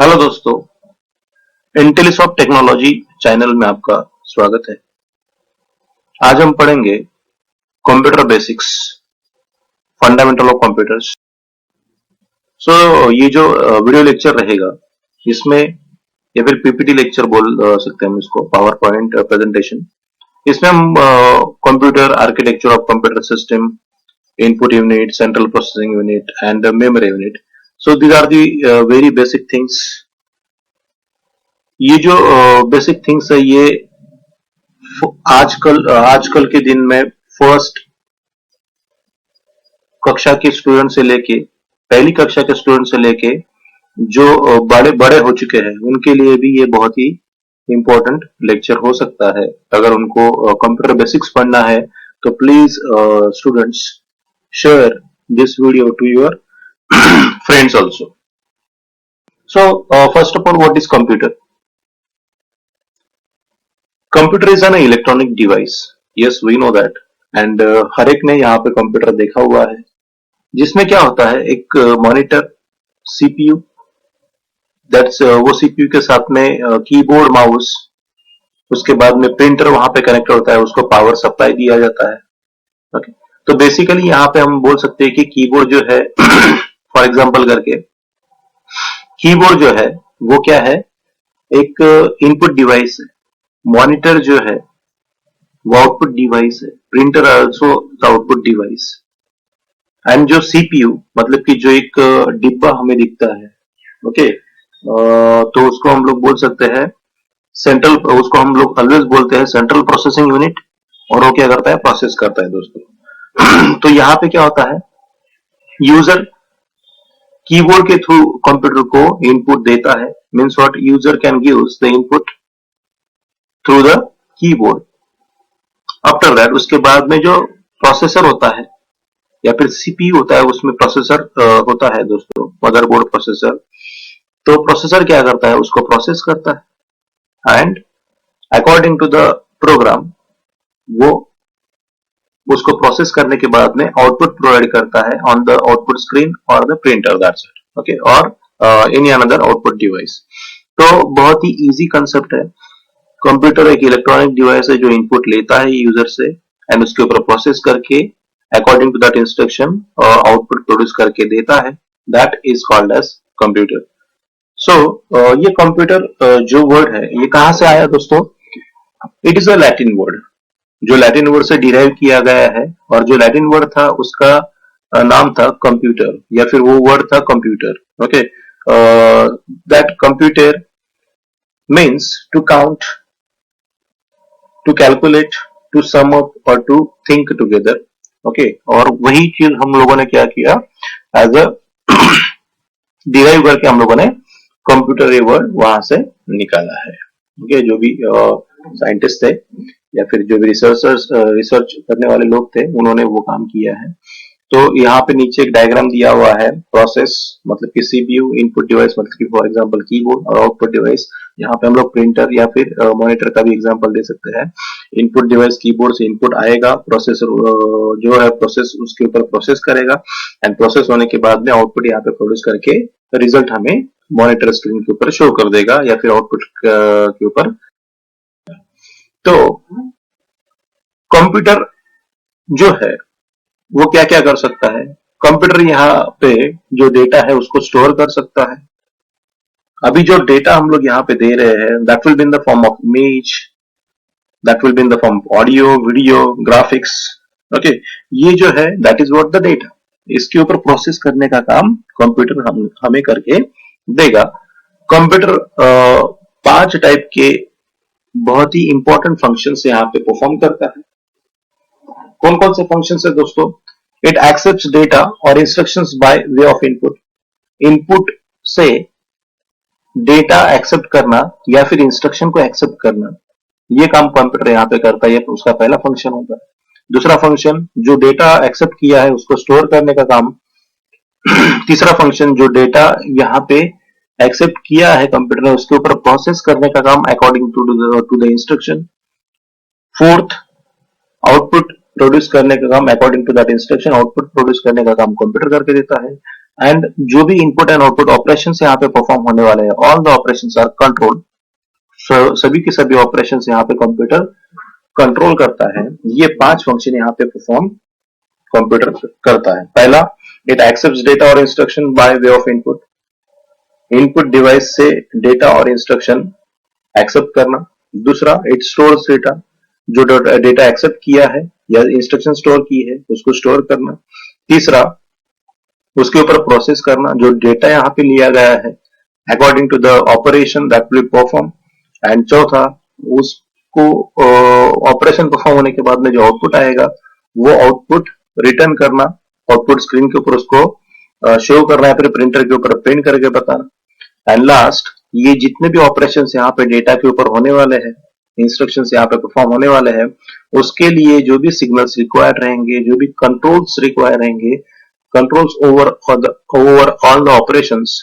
Hello दोस्तों, इंटेलिसॉफ्ट technology channel में आपका स्वागत है। आज हम पढ़ेंगे computer basics, fundamental of computers. ये जो वीडियो लेक्चर रहेगा, इसमें या फिर पीपीटी लेक्चर बोल सकते हैं हम इसको, पावर पॉइंट प्रेजेंटेशन। इसमें हम computer architecture of computer system, input unit, central processing unit and memory unit. So these are the very basic things. ये जो बेसिक थिंग्स है, ये आजकल के दिन में फर्स्ट कक्षा के स्टूडेंट से लेके, पहली कक्षा के स्टूडेंट से लेके जो बड़े बड़े हो चुके हैं, उनके लिए भी ये बहुत ही इंपॉर्टेंट लेक्चर हो सकता है। अगर उनको कंप्यूटर बेसिक्स पढ़ना है तो please students share this video to your friends also. So first of all, what is computer? Computer is an electronic device. Yes, we know that. And हर एक ने यहाँ पे कंप्यूटर देखा हुआ है, जिसमें क्या होता है, एक मॉनिटर, सीपीयू, दैट्स वो सीपीयू के साथ में कीबोर्ड, माउस, उसके बाद में प्रिंटर वहां पे कनेक्ट होता है, उसको पावर सप्लाई दिया जाता है। ओके, तो बेसिकली यहाँ पे हम बोल सकते हैं कि कीबोर्ड जो है फॉर एग्जांपल करके, कीबोर्ड जो है वो क्या है, एक इनपुट डिवाइस है। मॉनिटर जो है वो आउटपुट डिवाइस है। Printer also the output device. And जो सीपीयू, मतलब कि जो एक डिब्बा हमें दिखता है, ओके, तो उसको हम लोग बोल सकते हैं सेंट्रल, उसको हम लोग ऑलवेज बोलते हैं सेंट्रल प्रोसेसिंग यूनिट। और वो क्या करता है, प्रोसेस करता है दोस्तों। तो यहाँ पे क्या होता है, यूजर कीबोर्ड के थ्रू कंप्यूटर को इनपुट देता है। Means what, user can give the input through the keyboard. After that, उसके बाद में जो प्रोसेसर होता है या फिर सीपीयू होता है, उसमें प्रोसेसर होता है दोस्तों, मदरबोर्ड प्रोसेसर। तो प्रोसेसर क्या करता है, उसको प्रोसेस करता है and according to the program वो उसको प्रोसेस करने के बाद में आउटपुट प्रोवाइड करता है ऑन द आउटपुट स्क्रीन और the printer, that's it. Okay, और एनी अनदर आउटपुट डिवाइस। तो बहुत ही इजी कंसेप्ट है। कंप्यूटर एक इलेक्ट्रॉनिक डिवाइस है जो इनपुट लेता है यूजर से एंड उसके ऊपर प्रोसेस करके according to that instruction output produce करके देता है। That is called as computer. So ये कंप्यूटर जो वर्ड है, ये कहां से आया दोस्तों? It is a Latin word, जो लैटिन वर्ड से डिराइव किया गया है। और जो लैटिन वर्ड था उसका नाम था कंप्यूटर, या फिर वो वर्ड था computer. Okay, that computer means to count, to calculate, to sum up और टू थिंक टुगेदर। ओके, और वही चीज हम लोगों ने क्या किया, एज अ डिराइव करके हम लोगों ने कंप्यूटर ये वर्ड वहां से निकाला है। ओके, जो भी साइंटिस्ट थे या फिर जो भी रिसर्च करने वाले लोग थे, उन्होंने वो काम किया है। तो यहाँ पे नीचे एक डायग्राम दिया हुआ है। प्रोसेस मतलब कि सीपीयू, इनपुट डिवाइस मतलब कि फॉर एग्जांपल कीबोर्ड, और आउटपुट डिवाइस, यहाँ पे हम लोग प्रिंटर या फिर मॉनिटर का भी एग्जांपल दे सकते हैं। इनपुट डिवाइस कीबोर्ड से इनपुट आएगा, प्रोसेसर जो है प्रोसेस उसके ऊपर प्रोसेस करेगा एंड प्रोसेस होने के बाद में आउटपुट यहाँ पे प्रोड्यूस करके रिजल्ट हमें मॉनिटर स्क्रीन के ऊपर शो कर देगा या फिर आउटपुट के ऊपर। तो कंप्यूटर जो है वो क्या क्या कर सकता है? कंप्यूटर यहाँ पे जो डेटा है उसको स्टोर कर सकता है। अभी जो डेटा हम लोग यहाँ पे दे रहे हैं, that will be in the form of image, that will be in the form of audio, video, graphics. Okay, ये जो है that is what the data. इसके ऊपर प्रोसेस करने का काम कंप्यूटर हमें करके देगा। कंप्यूटर 5 टाइप के बहुत ही इंपॉर्टेंट फंक्शंस यहाँ पे परफॉर्म करता है। कौन कौन से फंक्शंस है दोस्तों? इट एक्सेप्ट्स डेटा और instructions by way of input. Input से डेटा एक्सेप्ट करना या फिर इंस्ट्रक्शन को एक्सेप्ट करना, ये काम कंप्यूटर यहाँ पे करता है। ये उसका पहला फंक्शन होता है। दूसरा फंक्शन, जो डेटा एक्सेप्ट किया है उसको स्टोर करने का काम। तीसरा फंक्शन, जो डेटा यहाँ पे एक्सेप्ट किया है कंप्यूटर ने, उसके ऊपर प्रोसेस करने का काम according to the instruction. Fourth, output produce करने का काम according to that instruction. Output produce करने का काम कंप्यूटर करके देता है। एंड जो भी इनपुट एंड आउटपुट ऑपरेशन यहाँ पे परफॉर्म होने वाले हैं, all the operation are control. सभी के सभी ऑपरेशन यहाँ पे कंप्यूटर कंट्रोल करता है। ये 5 फंक्शन यहाँ पे परफॉर्म कंप्यूटर करता है। पहला, इट एक्सेप्ट्स डेटा और instruction by way of input. Input device से डेटा और इंस्ट्रक्शन एक्सेप्ट करना। दूसरा, इट स्टोर्स डेटा, जो डेटा एक्सेप्ट किया है या इंस्ट्रक्शन स्टोर की है उसको स्टोर करना। तीसरा, उसके ऊपर प्रोसेस करना, जो डेटा यहाँ पे लिया गया है according to the operation that will perform. And चौथा, उसको ऑपरेशन परफॉर्म होने के बाद में जो आउटपुट आएगा वो आउटपुट रिटर्न करना, आउटपुट स्क्रीन के ऊपर उसको शो करना है, फिर प्रिंटर के ऊपर प्रिंट करके बताना। एंड लास्ट, ये जितने भी ऑपरेशन यहाँ पे डेटा के ऊपर होने वाले हैं, इंस्ट्रक्शंस यहाँ पे परफॉर्म होने वाले हैं, उसके लिए जो भी सिग्नल्स रिक्वायर्ड रहेंगे, जो भी कंट्रोल्स रिक्वायर रहेंगे, controls over all the operations,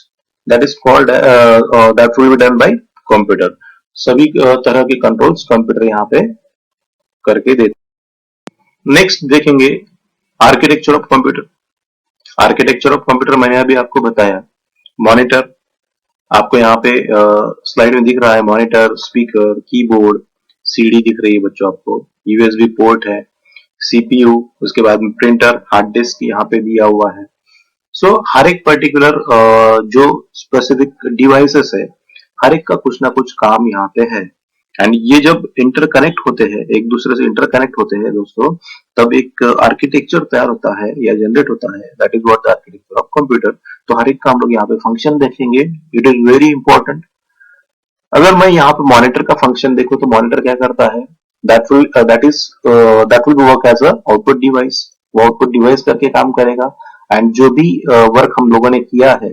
that is called that will be done by computer. सभी तरह के कंट्रोल्स कंप्यूटर यहाँ पे करके देते। नेक्स्ट देखेंगे architecture of computer. Architecture of computer मैंने अभी आपको बताया। मॉनिटर आपको यहाँ पे स्लाइड में दिख रहा है, मॉनिटर, स्पीकर, कीबोर्ड, सीडी दिख रही है बच्चों आपको, यूएसबी पोर्ट है, सीपीयू, उसके बाद में प्रिंटर, हार्ड डिस्क यहाँ पे दिया हुआ है। सो हर एक पर्टिकुलर जो स्पेसिफिक डिवाइसेस है, हर एक का कुछ ना कुछ काम यहाँ पे है। एंड ये जब इंटरकनेक्ट होते हैं, एक दूसरे से इंटरकनेक्ट होते हैं दोस्तों, तब एक आर्किटेक्चर तैयार होता है या जनरेट होता है, that is what the architecture of computer. तो हर एक का हम लोग यहाँ पे फंक्शन देखेंगे, इट इज वेरी इंपॉर्टेंट। अगर मैं यहाँ पे मॉनिटर का फंक्शन देखूं तो मॉनिटर क्या करता है, that will work as a output device. वो आउटपुट डिवाइस करके काम करेगा एंड जो भी वर्क हम लोगों ने किया है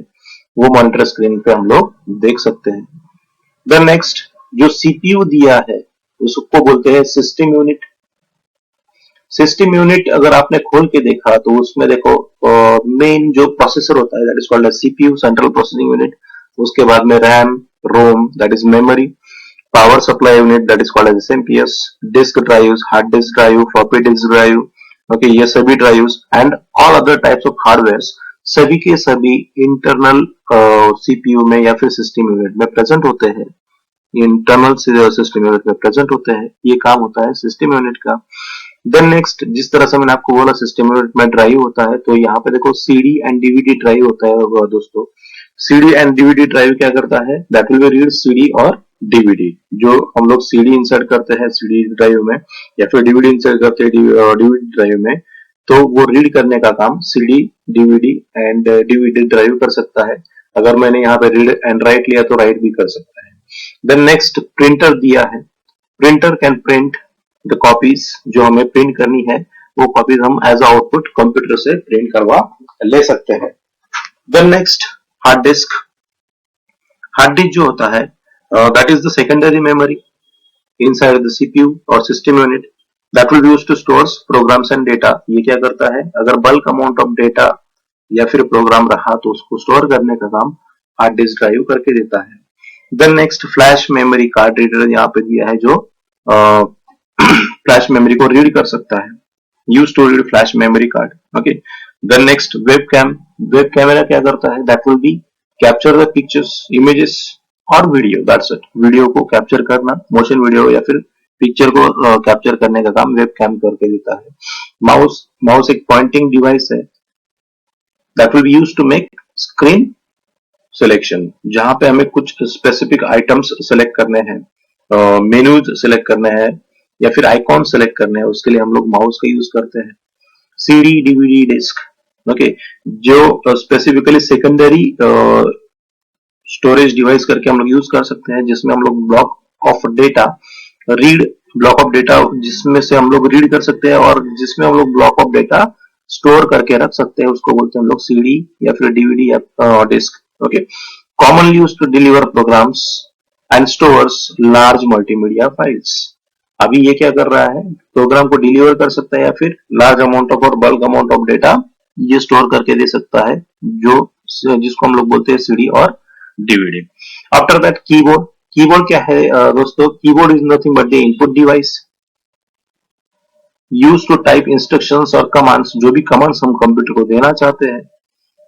वो मॉनिटर स्क्रीन पे हम लोग देख सकते हैं। देन नेक्स्ट, जो सीपीयू दिया है उसको बोलते हैं सिस्टम यूनिट। सिस्टम यूनिट अगर आपने खोल के देखा तो उसमें देखो मेन जो प्रोसेसर होता है that is called CPU, central processing unit. उसके बाद में RAM, ROM that is memory, power supply unit that is called as SMPS, disk drives, hard disk drive, floppy disk drive, okay, ये सभी drives and all other types of hardware सभी के सभी internal CPU में या फिर system unit में present होते हैं। इंटरनल सिस्टम यूनिट में प्रेजेंट होते हैं, ये काम होता है सिस्टम यूनिट का। देन नेक्स्ट, जिस तरह से मैंने आपको बोला सिस्टम यूनिट में ड्राइव होता है, तो यहाँ पे देखो सीडी एंड डीवीडी ड्राइव होता है दोस्तों। सीडी एंड डीवीडी ड्राइव क्या करता है, that will B read CD और डीवीडी। जो हम लोग सीडी इंसर्ट करते हैं सीडी ड्राइव में या फिर डीवीडी इंसर्ट करते हैं डीवीडी ड्राइव में, तो वो रीड करने का काम CD, DVD and DVD drive कर सकता है। अगर मैंने यहाँ पे रीड एंड राइट लिया तो राइट भी कर सकता है। देन नेक्स्ट, प्रिंटर दिया है। Printer can print the copies, जो हमें प्रिंट करनी है वो कॉपीज हम एज आउटपुट कंप्यूटर से प्रिंट करवा ले सकते हैं। Then next, hard disk. Hard disk जो होता है that is the secondary memory inside the CPU और system unit, that will be used to store programs and data. ये क्या करता है, अगर बल्क अमाउंट ऑफ डेटा या फिर प्रोग्राम रहा तो उसको स्टोर करने का काम हार्ड डिस्क ड्राइव करके देता है। Then next, flash memory card reader यहाँ पे दिया है, जो फ्लैश मेमोरी को रीड कर सकता है, use to read flash memory card, okay. Then next, web cam. Web camera क्या करता है, that will be capture the pictures, images और वीडियो, दैट्स इट। वीडियो को कैप्चर करना, मोशन वीडियो या फिर पिक्चर को कैप्चर करने का काम वेब कैम करके देता है। माउस एक पॉइंटिंग डिवाइस है, that will be used to make screen selection, जहां पे हमें कुछ स्पेसिफिक आइटम्स सिलेक्ट करने हैं, मेन्यूज सिलेक्ट करने हैं या फिर आइकॉन सिलेक्ट करने हैं, उसके लिए हम लोग माउस का यूज करते हैं। सीडी, डीवीडी, डिस्क, ओके, जो स्पेसिफिकली सेकेंडरी स्टोरेज डिवाइस करके हम लोग यूज कर सकते हैं, जिसमें हम लोग block of data read, block of data जिसमें से हम लोग रीड कर सकते हैं और जिसमें हम लोग ब्लॉक ऑफ डेटा स्टोर करके रख सकते हैं, उसको बोलते हैं हम लोग सीडी या फिर डीवीडी या disk, okay. Commonly used to deliver programs and stores large multimedia files. अभी ये क्या कर रहा है, प्रोग्राम को डिलीवर कर सकता है या फिर लार्ज अमाउंट ऑफ और बल्क अमाउंट ऑफ डेटा ये स्टोर करके दे सकता है, जो जिसको हम लोग बोलते हैं सीडी और DVD. After that, keyboard. Keyboard क्या है दोस्तों, keyboard is nothing but the input device use to type instructions और कमांड्स। जो भी कमांड्स हम कंप्यूटर को देना चाहते हैं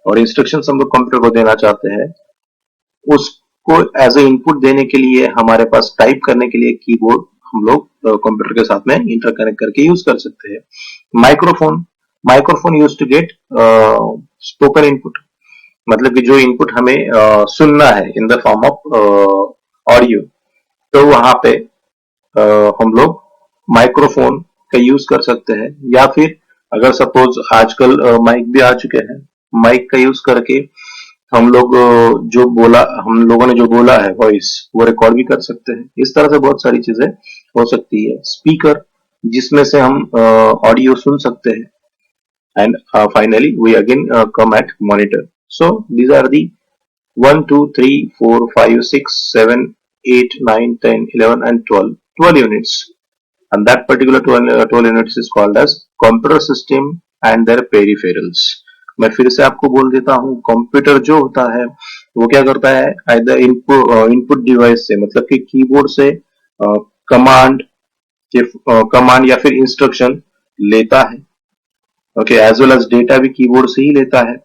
और इंस्ट्रक्शंस हम लोग कंप्यूटर को देना चाहते हैं, उसको एज ए इनपुट देने के लिए हमारे पास टाइप करने के लिए कीबोर्ड हम लोग कंप्यूटर के साथ में इंटरकनेक्ट करके यूज कर सकते हैं। Microphone, microphone use to get spoken input, मतलब कि जो इनपुट हमें सुनना है in the form of audio, तो वहां पे हम लोग माइक्रोफोन का यूज कर सकते हैं। या फिर अगर सपोज आजकल माइक भी आ चुके हैं, माइक का यूज करके हम लोग जो बोला, हम लोगों ने जो बोला है वॉइस, वो रिकॉर्ड भी कर सकते हैं। इस तरह से बहुत सारी चीजें हो सकती है। स्पीकर, जिसमें से हम ऑडियो सुन सकते हैं। And finally we again come at monitor. So these are the 1 2 3 4 5 6 7 8 9 10 11 and 12 units, and that particular 12 units is called as computer system and their peripherals. मैं फिर से आपको बोल देता हूँ, कंप्यूटर जो होता है वो क्या करता है, आइदर इनपुट डिवाइस से, मतलब कि कीबोर्ड से कमांड कमांड या फिर इंस्ट्रक्शन लेता है, okay, as well as data भी कीबोर्ड से ही लेता है।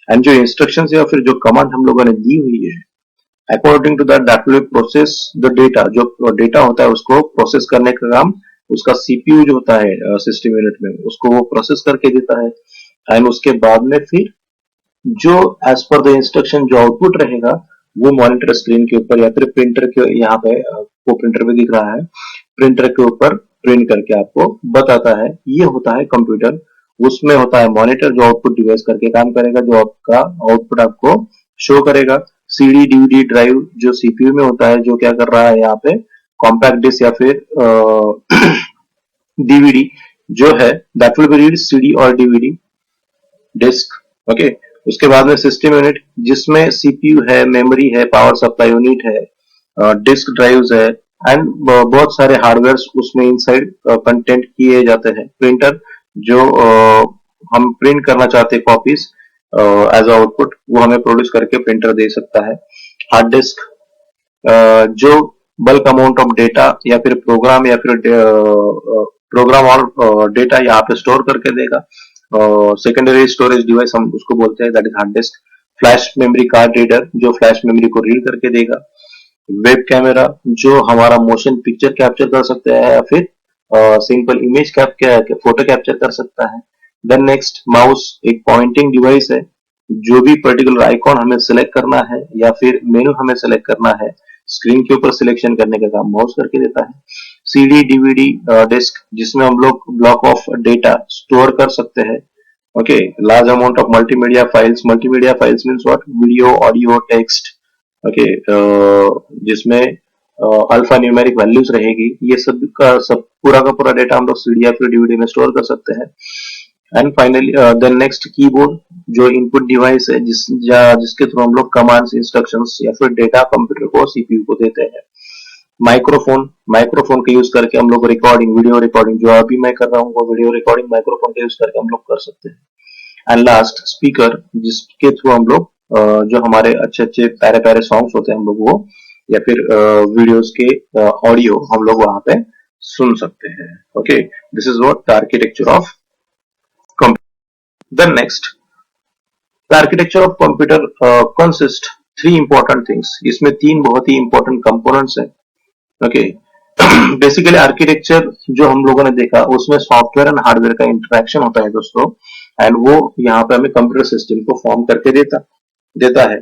एंड जो इंस्ट्रक्शन या फिर जो कमांड हम लोगों ने दी हुई है, according to that will process the data, जो डेटा होता है उसको प्रोसेस करने का काम उसका सीपीयू जो होता है सिस्टम यूनिट में, उसको वो प्रोसेस करके देता है। एंड उसके बाद में फिर जो एज पर द इंस्ट्रक्शन जो आउटपुट रहेगा वो मॉनिटर स्क्रीन के ऊपर या फिर प्रिंटर के, यहाँ पे वो प्रिंटर पे दिख रहा है, प्रिंटर के ऊपर प्रिंट करके आपको बताता है। ये होता है कंप्यूटर। उसमें होता है मॉनिटर जो आउटपुट डिवाइस करके काम करेगा, जो आपका आउटपुट आपको शो करेगा। सीडी डीवीडी ड्राइव जो सीपीयू में होता है, जो क्या कर रहा है यहाँ पे, कॉम्पैक्ट डिस्क या फिर डीवीडी जो है, that will B read CD और डीवीडी डिस्क, ओके। उसके बाद में सिस्टम यूनिट, जिसमें सीपीयू है, मेमोरी है, पावर सप्लाई यूनिट है, डिस्क ड्राइव्स है, एंड बहुत सारे हार्डवेयर उसमें इनसाइड कंटेंट किए जाते हैं। प्रिंटर, जो हम प्रिंट करना चाहते हैं कॉपीज एज आउटपुट, वो हमें प्रोड्यूस करके प्रिंटर दे सकता है। हार्ड डिस्क, जो बल्क अमाउंट ऑफ डेटा या फिर प्रोग्राम या फिर प्रोग्राम और डेटा यहाँ पे स्टोर करके देगा। सेकेंडरी स्टोरेज डिवाइस हम उसको बोलते हैं, that is hard disk. Flash memory card reader, जो फ्लैश मेमोरी को रीड करके देगा। वेब कैमरा, जो हमारा मोशन पिक्चर कैप्चर कर सकता है या फिर सिंपल इमेज फोटो कैप्चर कर सकता है। देन नेक्स्ट माउस, एक पॉइंटिंग डिवाइस है, जो भी पर्टिकुलर आइकॉन हमें सिलेक्ट करना है या फिर मेनू हमें सिलेक्ट करना है, स्क्रीन के ऊपर सिलेक्शन करने का काम माउस करके देता है। सीडी डीवीडी डिस्क, जिसमें हम लोग ब्लॉक ऑफ डेटा स्टोर कर सकते हैं, okay. Large amount of multimedia files means what, video, audio, text, okay, जिसमें अल्फा न्यूमेरिक वैल्यूज रहेगी। ये सब का सब पूरा का पूरा डेटा हम लोग सीडी या फिर डीवीडी में स्टोर कर सकते हैं। And finally then next keyboard, जो इनपुट डिवाइस है, जिसके थ्रू हम लोग कमांड्स, इंस्ट्रक्शंस या फिर डेटा कंप्यूटर को, सीपीयू को देते हैं। माइक्रोफोन, माइक्रोफोन का यूज करके हम लोग रिकॉर्डिंग, वीडियो रिकॉर्डिंग, जो अभी मैं कर रहा हूँ वो वीडियो रिकॉर्डिंग माइक्रोफोन का यूज करके हम लोग कर सकते हैं। एंड लास्ट स्पीकर, जिसके थ्रू हम लोग जो हमारे अच्छे अच्छे प्यारे प्यारे सॉन्ग्स होते हैं हम लोग वो, या फिर वीडियोस के ऑडियो हम लोग वहां पे सुन सकते हैं, okay. This is what the architecture of computer. Then next, the architecture of computer consist three important things. इसमें तीन बहुत ही इंपॉर्टेंट कंपोनेंट्स हैं, ओके। बेसिकली आर्किटेक्चर जो हम लोगों ने देखा, उसमें सॉफ्टवेयर एंड हार्डवेयर का इंटरेक्शन होता है दोस्तों, एंड वो यहाँ पे हमें कंप्यूटर सिस्टम को फॉर्म करके देता है।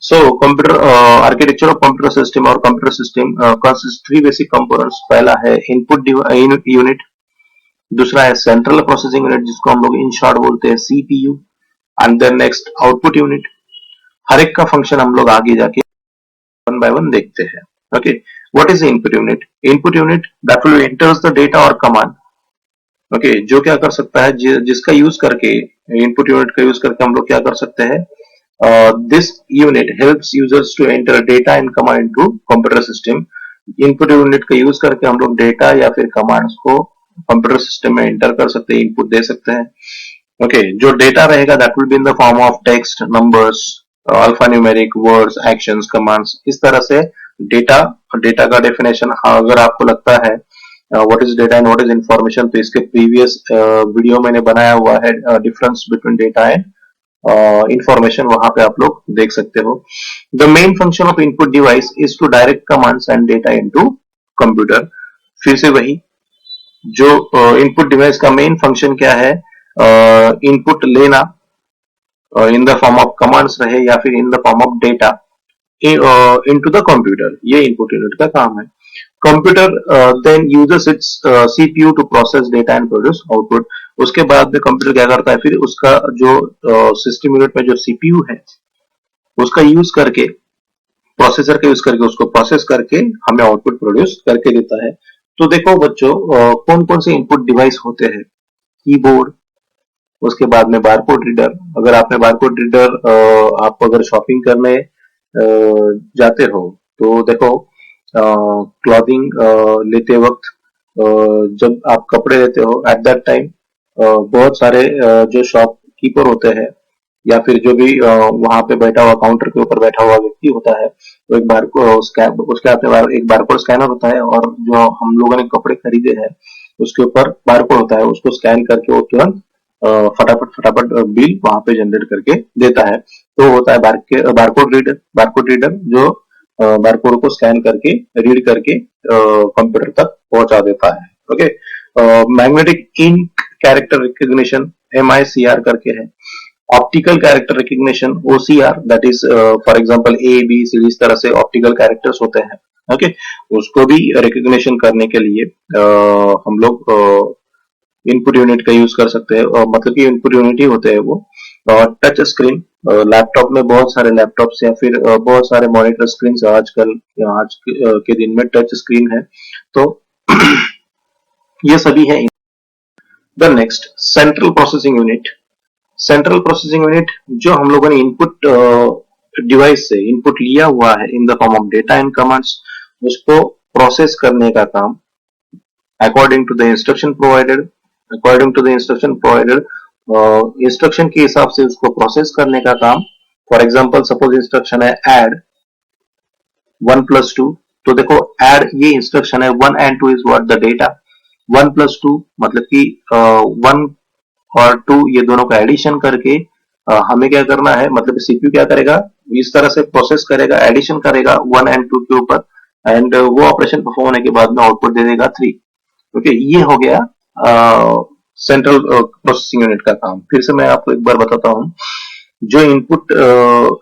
So computer architecture of computer system और computer system consist three basic components. पहला है इनपुट यूनिट, दूसरा है सेंट्रल प्रोसेसिंग यूनिट, जिसको हम लोग इन शॉर्ट बोलते हैं CPU, and then next output unit. हर एक का फंक्शन हम लोग आगे जाके वन बाय वन देखते हैं, okay. What is input unit? Input unit that will enters the data और कमांड, ओके, जो क्या कर सकता है, जिसका यूज करके, इनपुट यूनिट का यूज करके हम लोग क्या कर सकते हैं, this unit helps users to enter data and command into computer system. Input unit का यूज करके हम लोग डेटा या फिर कमांड्स को कंप्यूटर सिस्टम में एंटर कर सकते हैं, इनपुट दे सकते हैं, ओके। जो डेटा रहेगा that will be in the form of text, numbers, alpha numeric, words, actions, commands. इस तरह से डेटा का डेफिनेशन अगर आपको लगता है what is data and what is information, तो इसके प्रीवियस वीडियो मैंने बनाया हुआ है, difference between data and information वहां पे आप लोग देख सकते हो। The main function of input device is to direct commands and data into computer. फिर से वही, जो इनपुट डिवाइस का मेन फंक्शन क्या है, इनपुट लेना in the form of commands रहे या फिर in the form of data into the computer, ये इनपुट यूनिट का काम है। Computer then uses its CPU to process data and produce output. उसके बाद में कंप्यूटर क्या करता है, फिर उसका जो सिस्टम यूनिट में जो सीपीयू है उसका यूज करके, प्रोसेसर का यूज करके उसको प्रोसेस करके हमें आउटपुट प्रोड्यूस करके देता है। तो देखो बच्चों, कौन कौन से इनपुट डिवाइस होते हैं, कीबोर्ड, उसके बाद में बारकोड रीडर। अगर आपने बारकोड रीडर, आप अगर शॉपिंग करने जाते हो तो देखो, क्लॉथिंग लेते वक्त, जब आप कपड़े लेते हो एट दैट टाइम, बहुत सारे जो शॉपकीपर होते हैं या फिर जो भी वहां पे बैठा हुआ, काउंटर के ऊपर बैठा हुआ व्यक्ति होता है, तो एक बार उसके हाथ में एक बारकोड स्कैनर होता है, और जो हम लोगों ने कपड़े खरीदे हैं उसके ऊपर बारकोड होता है, उसको स्कैन करके वो तुरंत फटाफट फटाफट बिल वहां पे जनरेट करके देता है। तो होता है बारकोड रीडर। बारकोड रीडर जो बारकोड को स्कैन करके, रीड करके कंप्यूटर तक पहुंचा देता है। Okay, magnetic ink character recognition, MICR करके है। Optical character recognition, OCR, that is for example ABCD, इस तरह से ऑप्टिकल कैरेक्टर्स होते हैं। ओके, उसको भी रिकग्निशन करने के लिए हम लोग इनपुट यूनिट का यूज कर सकते हैं, और मतलब कि इनपुट यूनिट ही होते हैं वो। और टच स्क्रीन, लैपटॉप में बहुत सारे लैपटॉप्स या फिर बहुत सारे मॉनिटर स्क्रीन आजकल, आज के दिन में टच स्क्रीन है, तो ये सभी है। The next, central processing unit. Central processing unit, जो हम लोगों ने इनपुट डिवाइस से इनपुट लिया हुआ है in the form of data and commands, उसको प्रोसेस करने का काम according to the instruction provided, instruction के हिसाब से उसको प्रोसेस करने का काम। फॉर एग्जांपल, सपोज इंस्ट्रक्शन है ऐड 1+2, तो देखो ऐड ये इंस्ट्रक्शन है, 1 and 2 is what the data, 1+2 मतलब कि 1 और 2 ये दोनों का एडिशन करके हमें क्या करना है, मतलब सीपीयू क्या करेगा, इस तरह से प्रोसेस करेगा, एडिशन करेगा 1 and 2 के ऊपर, एंड वो ऑपरेशन परफॉर्म होने के बाद में आउटपुट दे देगा 3। ओके, ये हो गया सेंट्रल प्रोसेसिंग यूनिट का काम। फिर से मैं आपको एक बार बताता हूं, जो इनपुट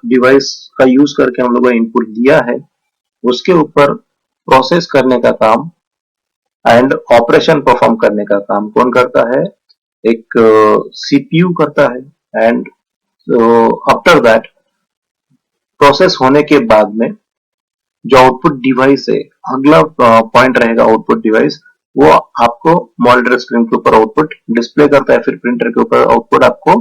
डिवाइस का यूज करके हम लोगों ने इनपुट दिया है उसके ऊपर प्रोसेस करने का काम एंड ऑपरेशन परफॉर्म करने का काम कौन करता है, एक सीपीयू करता है। एंड आफ्टर दैट, प्रोसेस होने के बाद में जो आउटपुट डिवाइस है, अगला पॉइंट रहेगा आउटपुट डिवाइस, वो आपको मॉनिटर स्क्रीन के ऊपर आउटपुट डिस्प्ले करता है, फिर प्रिंटर के ऊपर आउटपुट आपको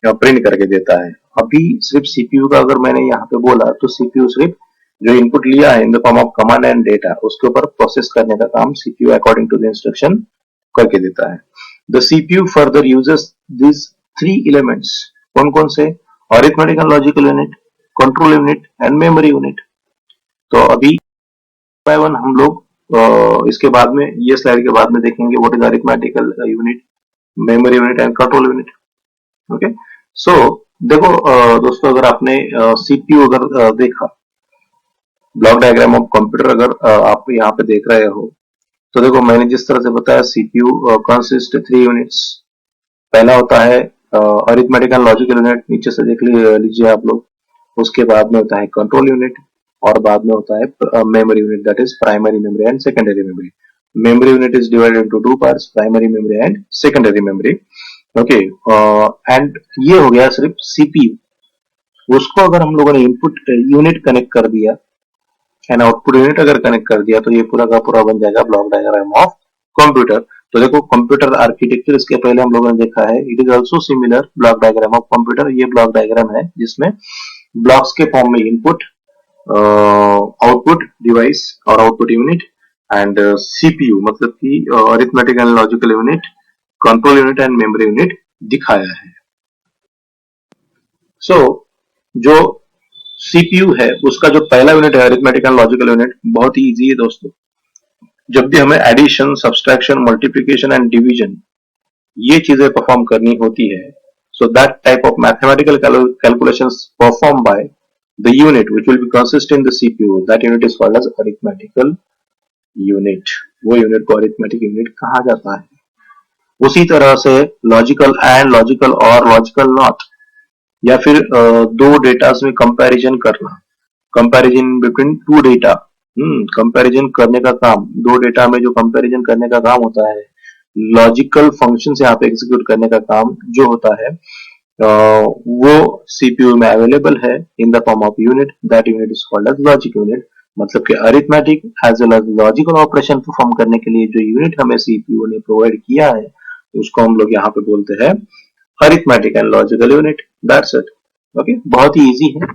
प्रिंट करके देता है। अभी सिर्फ सीपीयू का अगर मैंने यहाँ पे बोला, तो सीपीयू सिर्फ जो इनपुट लिया है in the form of command and data, उसके ऊपर प्रोसेस करने का काम CPU according to the instruction करके देता है। The CPU further uses this 3 elements, कौन कौन से, arithmetic and logical unit, control unit and memory unit. तो अभी बाय वन हम लोग इसके बाद में, ये स्लाइड के बाद में देखेंगे what is arithmetical unit, memory unit and control unit. Okay, so देखो दोस्तों, अगर आपने सीपीयू अगर देखा, ब्लॉक डायग्राम ऑफ कंप्यूटर अगर आप यहाँ पे देख रहे हो, तो देखो मैंने जिस तरह से बताया, सीपीयू कंसिस्ट 3 यूनिट्स। पहला होता है अरिथमेटिक एंड लॉजिकल यूनिट, नीचे से देख लीजिए आप लोग। उसके बाद में होता है कंट्रोल यूनिट, और बाद में होता है memory unit, that is primary memory and secondary memory. Memory unit is divided into 2 parts, primary memory and secondary memory. Okay, and ये हो गया सिर्फ सीपीयू। उसको अगर हम लोगों ने इनपुट यूनिट कनेक्ट कर दिया एंड आउटपुट यूनिट अगर कनेक्ट कर दिया, तो ये पूरा का पूरा बन जाएगा ब्लॉक डायग्राम ऑफ कंप्यूटर। तो देखो, कंप्यूटर आर्किटेक्चर इसके पहले हम लोगों ने देखा है, it is also similar block diagram of computer. ये ब्लॉक डायग्राम है जिसमें ब्लॉक्स के फॉर्म में इनपुट, आउटपुट डिवाइस और आउटपुट यूनिट, एंड सीपीयू मतलब कि arithmetic and logical unit, control unit and memory unit दिखाया है। सो जो सीपीयू है उसका जो पहला यूनिट है अरिथमेटिक एंड लॉजिकल यूनिट, बहुत ही इजी है दोस्तों। जब भी हमें addition, subtraction, multiplication and division ये चीजें परफॉर्म करनी होती है, So that type of mathematical calculations performed by the unit which will be consist in the CPU, that unit is called as arithmetical unit. वो यूनिट को arithmetic unit कहा जाता है. उसी तरह से लॉजिकल एंड, लॉजिकल और, लॉजिकल नॉट, या फिर दो डेटास में कंपैरिजन करना, comparison between two data, comparison करने का काम, दो डेटा में जो कंपैरिजन करने का काम होता है, लॉजिकल फंक्शन से यहाँ पे एग्जीक्यूट करने का काम जो होता है, वो सीपीयू में अवेलेबल है in the form of unit. That unit is called as logic unit. मतलब कि arithmetic as well as logical operation perform करने के लिए जो यूनिट हमें सीपीयू ने प्रोवाइड किया है उसको हम लोग यहाँ पे बोलते हैं arithmetic and logical unit. That's it. Okay, बहुत ही इजी है.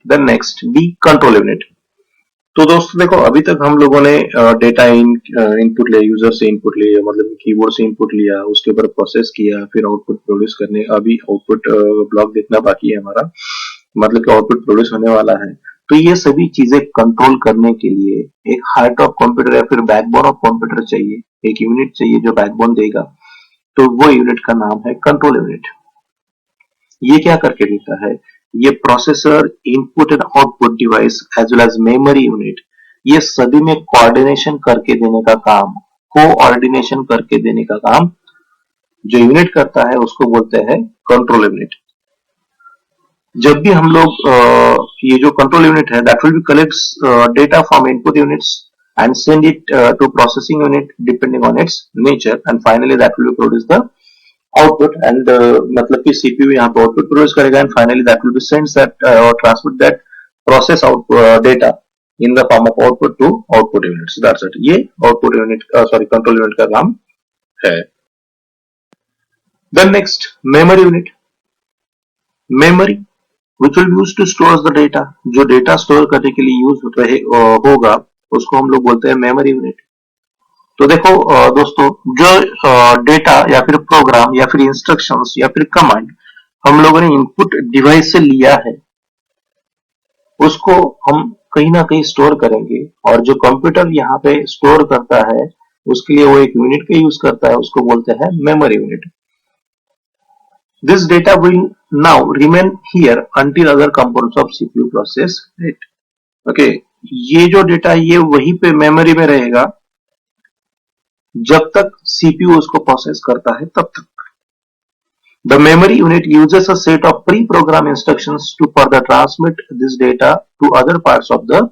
देन नेक्स्ट, दी कंट्रोल यूनिट. तो दोस्तों देखो, अभी तक हम लोगों ने डेटा इनपुट लिया, यूजर से इनपुट लिया, मतलब कीबोर्ड से इनपुट लिया, उसके ऊपर प्रोसेस किया, फिर आउटपुट प्रोड्यूस करने, अभी आउटपुट ब्लॉक देखना बाकी है हमारा, मतलब कि आउटपुट प्रोड्यूस होने वाला है. तो ये सभी चीजें कंट्रोल करने के लिए एक हार्ट ऑफ कंप्यूटर या फिर बैकबोन ऑफ कंप्यूटर चाहिए, एक यूनिट चाहिए जो बैकबोन देगा. तो वो यूनिट का नाम है कंट्रोल यूनिट. ये क्या करके देता है? ये processor, input and output device as well as memory unit, ये सभी में कोऑर्डिनेशन करके देने का काम, कोऑर्डिनेशन करके देने का काम जो यूनिट करता है उसको बोलते हैं कंट्रोल यूनिट. जब भी हम लोग ये जो कंट्रोल यूनिट है, that will B collects data from input units and send it to processing unit depending on its nature, and finally that will produce the output. And मतलब कि CPU यहाँ पे output produce करेगा, and finally that will be sends that or transmit that process out data in the form of output to output units. That's it. ये output unit control unit का काम है. Then next, memory unit. Memory which will be used to store the data, जो data store करने के लिए use होगा उसको हम लोग बोलते हैं मेमोरी यूनिट. तो देखो दोस्तों, जो डेटा या फिर प्रोग्राम या फिर इंस्ट्रक्शंस या फिर कमांड हम लोगों ने इनपुट डिवाइस से लिया है उसको हम कहीं ना कहीं स्टोर करेंगे, और जो कंप्यूटर यहाँ पे स्टोर करता है उसके लिए वो एक यूनिट का यूज करता है, उसको बोलते हैं memory unit. This data will now remain here until other components of CPU process it. Okay, ये जो डेटा ये वहीं पे मेमोरी में रहेगा जब तक सीपीयू उसको प्रोसेस करता है तब तक. The memory unit uses a set of pre-programmed instructions to further transmit this data to other parts of the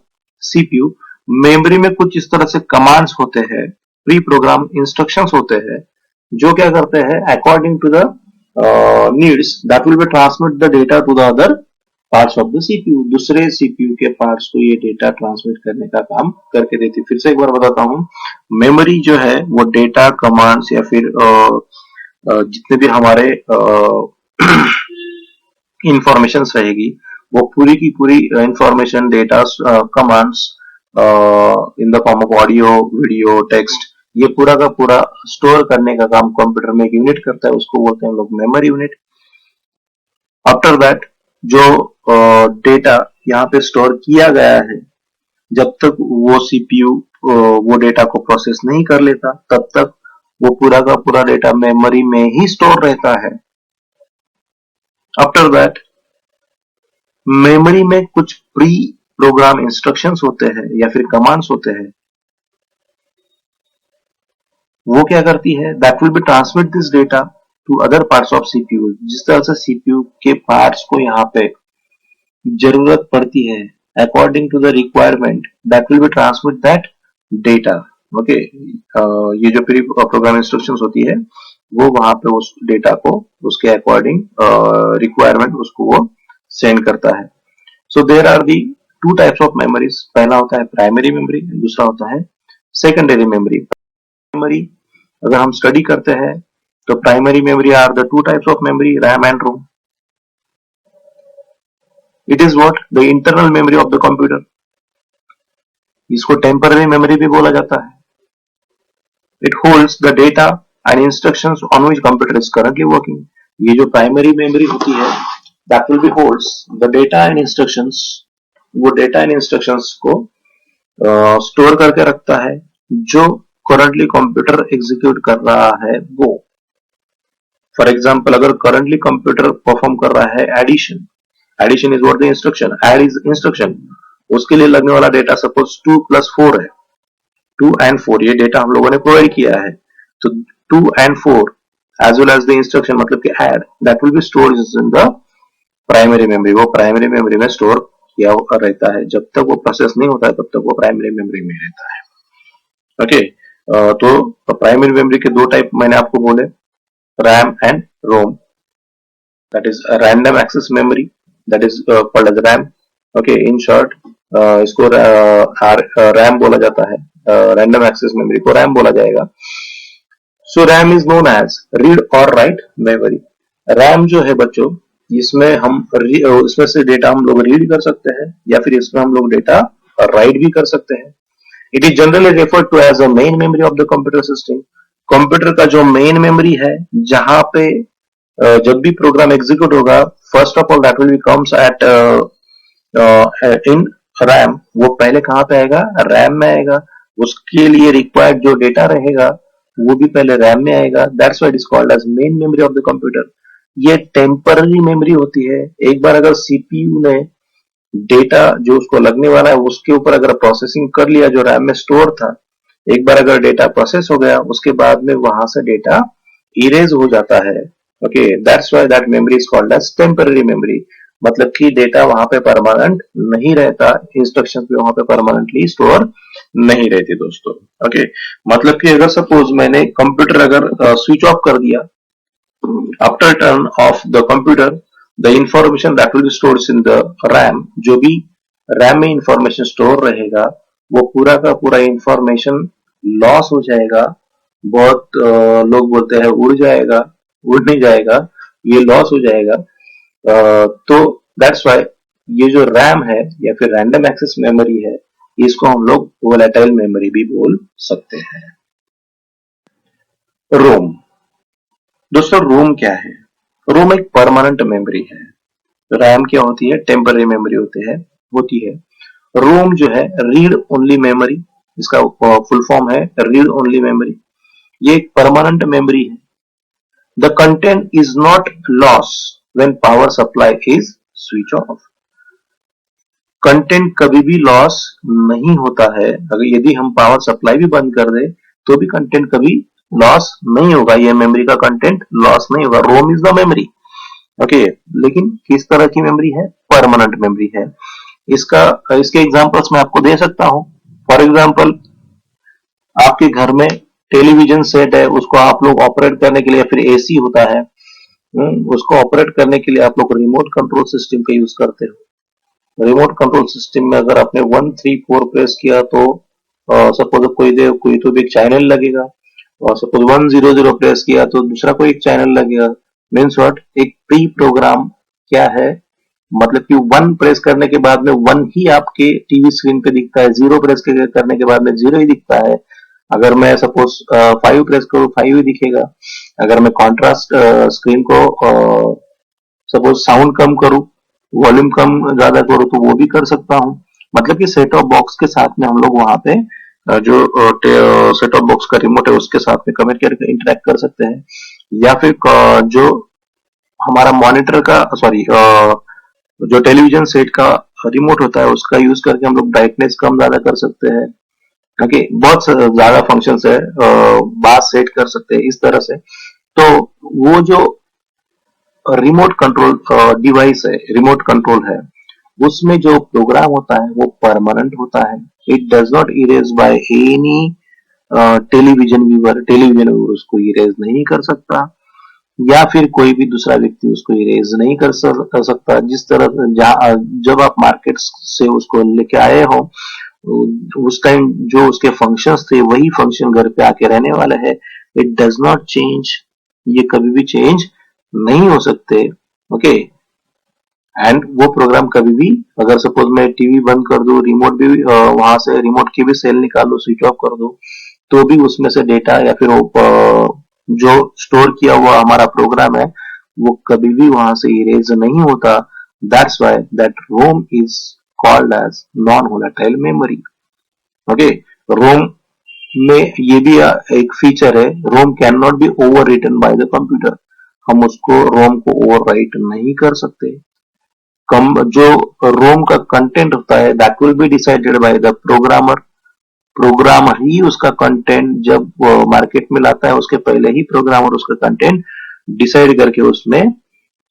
CPU. Memory में कुछ इस तरह से कमांड्स होते हैं, प्री प्रोग्राम इंस्ट्रक्शंस होते हैं जो क्या करते हैं, according to the needs that will be transmit the data to the other parts of the CPU. दूसरे सीपीयू के पार्ट्स को ये डेटा ट्रांसमिट करने का काम करके देती. फिर से एक बार बताता हूँ, मेमोरी जो है वो डेटा, कमांड्स या फिर जितने भी हमारे इंफॉर्मेशन रहेगी वो पूरी की पूरी information, data, commands in the form of audio, video, text, ये पूरा का पूरा स्टोर करने का काम कंप्यूटर में एक यूनिट करता है, उसको बोलते हैं हम लोग मेमोरी यूनिट. आफ्टर दैट जो डेटा यहाँ पे स्टोर किया गया है, जब तक वो सीपीयू वो डेटा को प्रोसेस नहीं कर लेता तब तक वो पूरा का पूरा डेटा मेमोरी में ही स्टोर रहता है. आफ्टर दैट मेमोरी में कुछ प्री प्रोग्राम इंस्ट्रक्शंस होते हैं या फिर कमांड्स होते हैं, वो क्या करती है, that will be transmit this data to other parts of CPU. जिस तरह से सीपीयू के पार्ट्स को यहाँ पे जरूरत पड़ती है according to the requirement, that will be transmit that data. Okay, ये जो प्री प्रोग्राम इंस्ट्रक्शंस होती है वो वहां पे उस डेटा को उसके अकॉर्डिंग रिक्वायरमेंट उसको वो सेंड करता है. So there are the two types of memories. पहला होता है प्राइमरी मेमोरी, दूसरा होता है सेकेंडरी मेमोरी. मेमोरी अगर हम स्टडी करते हैं तो primary memory are the two types of memory, RAM and ROM. It is what the internal memory of the computer. इसको टेम्पररी मेमोरी भी बोला जाता है. It holds the data and instructions on which computer is currently working. ये जो primary memory होती है that will be holds the data and instructions, वो data and instructions को स्टोर करके रखता है जो करंटली कंप्यूटर एग्जीक्यूट कर रहा है वो. फॉर एग्जाम्पल अगर करंटली कंप्यूटर परफॉर्म कर रहा है addition, addition is what the instruction, add is instruction, उसके लिए लगने वाला डेटा सपोज 2 + 4 है, 2 and 4 ये डेटा हम लोगों ने प्रोवाइड किया है, तो 2 and 4 as well as the instruction मतलब कि add, that will be stored in the primary memory, वो प्राइमरी मेमोरी में स्टोर किया रहता है, जब तक वो प्रोसेस नहीं होता है तब तक वो प्राइमरी मेमोरी में रहता है। ओके तो प्राइमरी मेमोरी के दो टाइप मैंने आपको बोले, RAM and ROM, that is random access memory, that is called as RAM. Okay in short इसको रैम बोला जाता है, रैंडम एक्सेस मेमोरी को रैम बोला जाएगा। So RAM is known as read और राइट मेमोरी। रैम जो है बच्चों, इसमें इसमें से डेटा हम लोग रीड कर सकते हैं या फिर इसमें हम लोग डेटा राइट भी कर सकते हैं। It is generally referred to as a main memory of the computer system. Computer का जो मेन मेमोरी है, जहां पे जब भी प्रोग्राम एग्जीक्यूट होगा, first of all that will be comes at in RAM, वो पहले कहां पे आएगा, रैम में आएगा। उसके लिए रिक्वायर्ड जो डेटा रहेगा वो भी पहले रैम में आएगा, that's why it is called as main memory of the computer. ये टेम्पररी मेमोरी होती है, एक बार अगर सीपीयू ने डेटा जो उसको लगने वाला है उसके ऊपर अगर प्रोसेसिंग कर लिया जो रैम में स्टोर था, एक बार अगर डेटा प्रोसेस हो गया उसके बाद में वहां से डेटा इरेज हो जाता है। Okay that's why that memory is called as temporary memory, मतलब कि डेटा वहां पे परमानेंट नहीं रहता, इंस्ट्रक्शन भी वहां पे परमानेंटली स्टोर नहीं रहती दोस्तों। ओके मतलब कि अगर सपोज मैंने कंप्यूटर अगर स्विच ऑफ कर दिया, after turn off the computer the information that will be stored in the RAM, जो भी रैम में इंफॉर्मेशन स्टोर रहेगा वो पूरा का पूरा इंफॉर्मेशन लॉस हो जाएगा। बहुत लोग बोलते हैं उड़ जाएगा, उड़ नहीं जाएगा, ये लॉस हो जाएगा। तो दैट्स व्हाई ये जो रैम है या फिर रैंडम एक्सेस मेमोरी है, इसको हम लोग वोलेटाइल मेमोरी भी बोल सकते हैं। रोम दोस्तों, रोम क्या है? रोम एक परमानेंट मेमोरी है। रैम क्या होती है? टेम्पररी मेमोरी होती है। रोम जो है रीड ओनली मेमोरी, इसका फुल फॉर्म है रीड ओनली मेमोरी। ये एक परमानेंट मेमोरी है। The content is not loss when power supply is switch off. Content कभी भी लॉस नहीं होता है, अगर यदि हम पावर सप्लाई भी बंद कर दे तो भी कंटेंट कभी लॉस नहीं होगा, ये मेमोरी का कंटेंट लॉस नहीं होगा। रोम इज द मेमोरी। ओके लेकिन किस तरह की मेमोरी है? परमानेंट मेमोरी है। इसके एग्जांपल्स मैं आपको दे सकता हूं। फॉर एग्जांपल आपके घर में टेलीविजन सेट है, उसको आप लोग ऑपरेट करने के लिए, फिर एसी होता है, उसको ऑपरेट करने के लिए आप लोग रिमोट कंट्रोल सिस्टम का यूज करते हो। रिमोट कंट्रोल सिस्टम में अगर आपने 1 3 4 प्रेस किया तो सपोज कोई तो भी एक चैनल लगेगा, और सपोज 100 प्रेस किया तो दूसरा कोई एक चैनल लगेगा। Means what? एक प्री प्रोग्राम क्या है, मतलब कि 1 प्रेस करने के बाद में 1 ही आपके टीवी स्क्रीन पे दिखता है, 0 प्रेस करने के बाद में 0 ही दिखता है। अगर मैं सपोज 5 प्रेस करूं 5 ही दिखेगा। अगर मैं कॉन्ट्रास्ट स्क्रीन को सपोज साउंड कम करूं, वॉल्यूम कम ज्यादा करूं तो वो भी कर सकता हूं। मतलब कि सेट ऑफ बॉक्स के साथ में हम लोग वहां पे जो सेट ऑफ बॉक्स का रिमोट है उसके साथ में कम्युनिकेट इंटरेक्ट कर सकते हैं, या फिर जो हमारा मॉनिटर का जो टेलीविजन सेट का रिमोट होता है उसका यूज करके हम लोग ब्राइटनेस कम ज्यादा कर सकते हैं। ओके बहुत ज्यादा फंक्शंस है, बास सेट कर सकते हैं इस तरह से। तो वो जो रिमोट कंट्रोल डिवाइस है, रिमोट कंट्रोल है, उसमें जो प्रोग्राम होता है वो परमानेंट होता है। It does not erase by any television viewer उसको इरेज नहीं कर सकता, या फिर कोई भी दूसरा व्यक्ति उसको इरेज नहीं कर सकता। जिस तरह जब आप मार्केट से उसको लेके आए हो उस टाइम जो उसके फंक्शंस थे वही फंक्शन घर पे आके रहने वाला है। इट डज नॉट चेंज, ये कभी भी चेंज नहीं हो सकते। ओके एंड वो प्रोग्राम कभी भी, अगर सपोज मैं टीवी बंद कर दूं, रिमोट भी वहां से रिमोट की भी सेल निकाल दो, स्विच ऑफ कर दो, तो भी उसमें से डेटा या फिर जो स्टोर किया हुआ हमारा प्रोग्राम है वो कभी भी वहां से इरेज नहीं होता। That's why that ROM is called as non volatile memory. Okay ROM में ये भी एक फीचर है, ROM can not be overwritten by the computer. हम उसको रोम को ओवरराइट नहीं कर सकते। कम जो रोम का कंटेंट होता है that will be decided by the programmer. Programmer ही उसका कंटेंट जब मार्केट में लाता है उसके पहले ही प्रोग्रामर उसका कंटेंट डिसाइड करके उसमें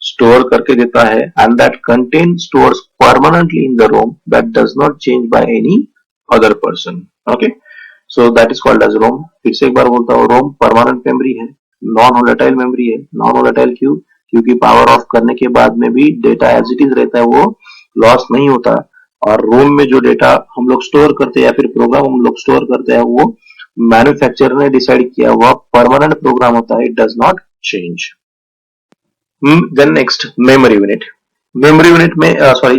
स्टोर करके देता है, and that content stores permanently in the ROM that does not change by any other person. Okay, so that is called as ROM. फिर से एक बार बोलता हूँ, रोम परमानेंट मेमोरी है, नॉन वोलेटाइल मेमोरी है। नॉन वोलेटाइल क्यों? क्योंकि पावर ऑफ करने के बाद में भी डेटा एज इट इज रहता है, वो लॉस नहीं होता। और रोम में जो डेटा हम लोग स्टोर करते हैं या फिर प्रोग्राम हम लोग स्टोर करते हैं वो मैन्युफैक्चरर ने डिसाइड किया हुआ परमानेंट प्रोग्राम होता है, it does not change. Then next memory unit. Memory unit में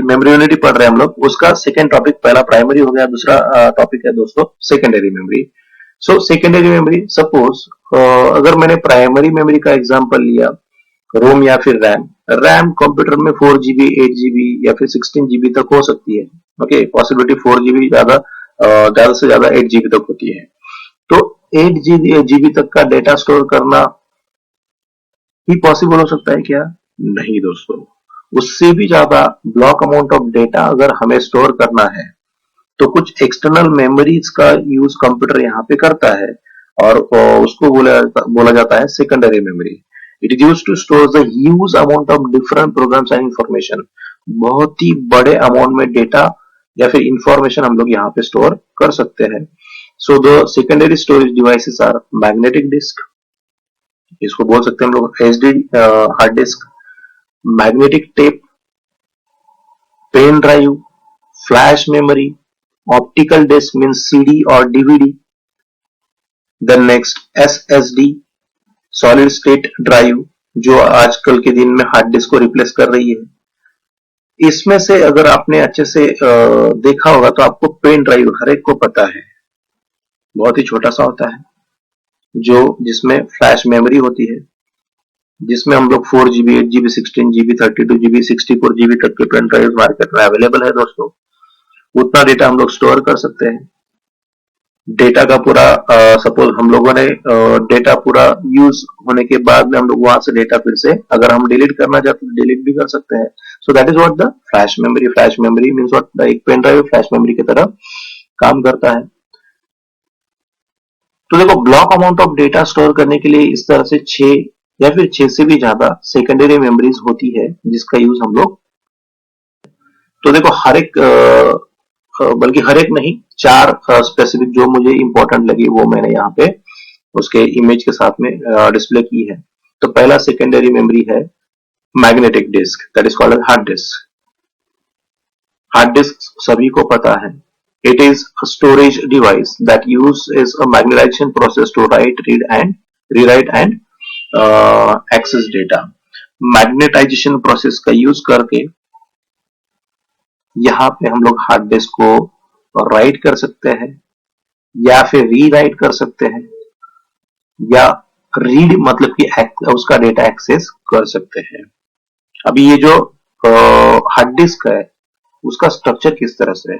मेमोरी यूनिट ही पढ़ रहे हैं हम लोग, उसका सेकेंड टॉपिक, पहला प्राइमरी हो गया, दूसरा टॉपिक है दोस्तों secondary memory. So secondary memory, suppose अगर मैंने प्राइमरी मेमोरी का एग्जांपल लिया रोम या फिर रैम। रैम कंप्यूटर में 4 GB 8 GB या फिर 16 GB तक हो सकती है। ओके, पॉसिबिलिटी 4 GB ज्यादा से ज्यादा 8 GB तक होती है। तो 8 GB तक का डेटा स्टोर करना ही पॉसिबल हो सकता है क्या? नहीं दोस्तों, उससे भी ज्यादा ब्लॉक अमाउंट ऑफ डेटा अगर हमें स्टोर करना है तो कुछ एक्सटर्नल मेमोरीज का यूज कंप्यूटर यहाँ पे करता है, और उसको बोला जाता है secondary memory. It is used to store the huge amount of different programs and information. बहुत ही बड़े अमाउंट में डेटा या फिर इंफॉर्मेशन हम लोग यहाँ पे स्टोर कर सकते हैं। So the secondary storage devices are magnetic disk, इसको बोल सकते हैं हम लोग HD hard disk, magnetic tape, pen drive, flash memory, optical disk means CD और DVD. Then next SSD, solid state drive, जो आजकल के दिन में हार्ड डिस्क को रिप्लेस कर रही है। इसमें से अगर आपने अच्छे से देखा होगा तो आपको पेन ड्राइव हर एक को पता है, बहुत ही छोटा सा होता है, जो जिसमें फ्लैश मेमोरी होती है, जिसमें हम लोग 4 GB 8 GB 16 GB 32 GB 64 GB तक के पेन ड्राइव मार्केट में अवेलेबल है दोस्तों। उतना डेटा हम लोग स्टोर कर सकते हैं। डेटा का पूरा सपोज हम लोगों ने डेटा पूरा यूज होने के बाद में हम लोग वहां से डेटा फिर से अगर हम डिलीट करना चाहते हैं डिलीट भी कर सकते हैं। सो that is what the flash memory. Flash memory means what, एक पेन ड्राइव फ्लैश मेमोरी की तरह काम करता है। तो देखो, block amount of data store करने के लिए इस तरह से 6 या फिर 6 से भी ज्यादा सेकेंडरी मेमोरीज होती है जिसका यूज हम लोग, तो देखो हर एक बल्कि हर एक नहीं, 4 स्पेसिफिक जो मुझे इंपॉर्टेंट लगी वो मैंने यहाँ पे उसके इमेज के साथ में डिस्प्ले की है। तो पहला सेकेंडरी मेमोरी है magnetic disk, that is called hard disk. Hard disc सभी को पता है, it is a storage device that uses a magnetization process to rewrite and access data। Magnetization process का यूज करके यहाँ पे हम लोग हार्ड डिस्क को राइट कर सकते हैं या फिर रीराइट कर सकते हैं, या रीड मतलब कि उसका डेटा एक्सेस कर सकते हैं। अभी ये जो हार्ड डिस्क है उसका स्ट्रक्चर किस तरह से है?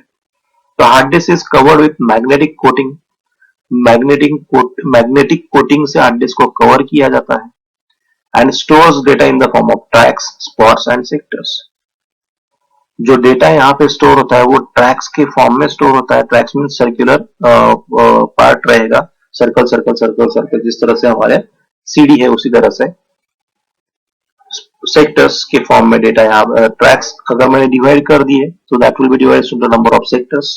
तो hard disk is covered with magnetic coating. Magnetic coating से हार्ड डिस्क को कवर किया जाता है and stores data in the form of tracks, spots and sectors. जो डेटा यहाँ पे स्टोर होता है वो ट्रैक्स के फॉर्म में स्टोर होता है। ट्रैक्स मीन सर्कुलर पार्ट रहेगा, सर्कल सर्कल सर्कल सर्कल, जिस तरह से हमारे सीडी है उसी तरह से। सेक्टर्स के फॉर्म में डेटा यहाँ ट्रैक्स अगर मैंने डिवाइड कर दिए तो that will B divided into number of sectors.